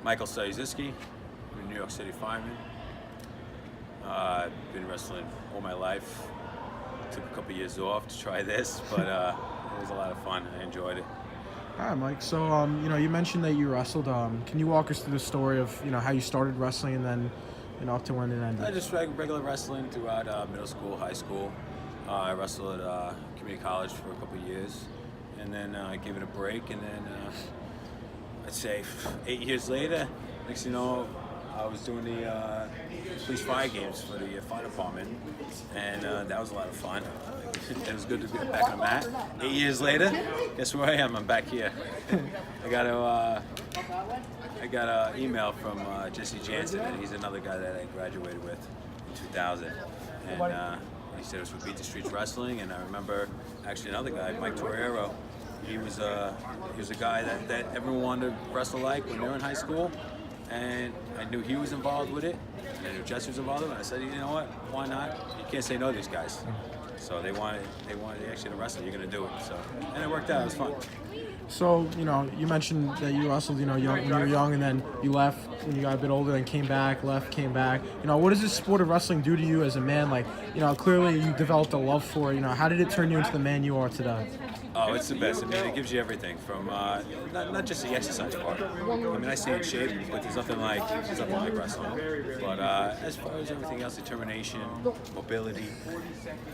Seluzitski. I'm a New York City fireman. Been wrestling all my life. Took a couple years off to try this, but it was a lot of fun. I enjoyed it. All right, Mike. So, you mentioned that you wrestled. Can you walk us through the story of, how you started wrestling and then, up to when it ended? I just regular wrestling throughout middle school, high school. I wrestled at community college for a couple of years, and then I gave it a break, and then I'd say 8 years later, next thing you know, I was doing the police fire games for the fire department, and that was a lot of fun. It was good to be back on the mat. 8 years later, guess where I am? I'm back here. I got an email from Jesse Jansen, and he's another guy that I graduated with in 2000, and he said it was for Beat the Streets Wrestling. And I remember actually another guy, Mike Torriero. He was a guy that everyone wanted to wrestle like when they were in high school. And I knew he was involved with it, and I knew Jesse was involved with it, and I said, you know what, why not? You can't say no to these guys. So they wanted actually to wrestle, you're going to do it. So, and it worked out, it was fun. So, you mentioned that you wrestled, when you were young, and then you left when you got a bit older, and came back, left, came back. What does this sport of wrestling do to you as a man? Like, clearly you developed a love for it. How did it turn you into the man you are today? Oh, it's the best. I mean, it gives you everything from not just the exercise part. I mean, I stay in shape, but there's nothing like wrestling. But as far as everything else, determination, mobility,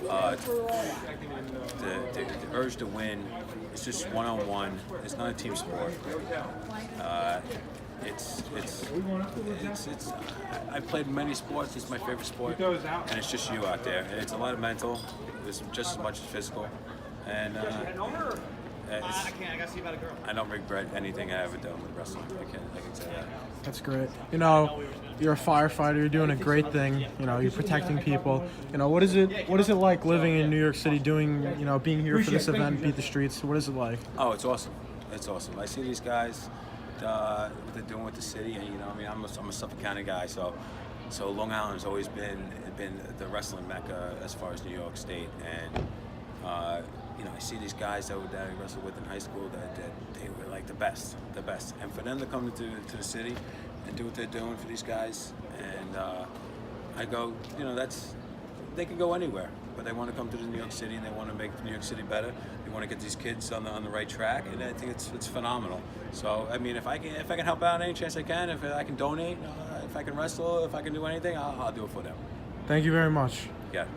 the urge to win. It's just one-on-one. It's not a team sport. I played many sports. It's my favorite sport, and it's just you out there. And it's a lot of mental. It's just as much as physical. And I don't regret anything I ever done with wrestling. I can say that. That's great. You're a firefighter. You're doing a great thing. You're protecting people. What is it like living in New York City, doing being here for this event, Beat the Streets? What is it like? Oh, it's awesome. It's awesome. I see these guys, what they're doing with the city, and I'm a Suffolk County guy, so Long Island's always been the wrestling mecca as far as New York State, and I see these guys that I wrestled with in high school that they were like the best, and for them to come to the city and do what they're doing for these guys, and I go, they can go anywhere, but they want to come to New York City and they want to make New York City better. They want to get these kids on the right track, and I think it's phenomenal. So I mean, if I can help out any chance I can, if I can donate, if I can wrestle, if I can do anything, I'll do it for them. Thank you very much. Yeah.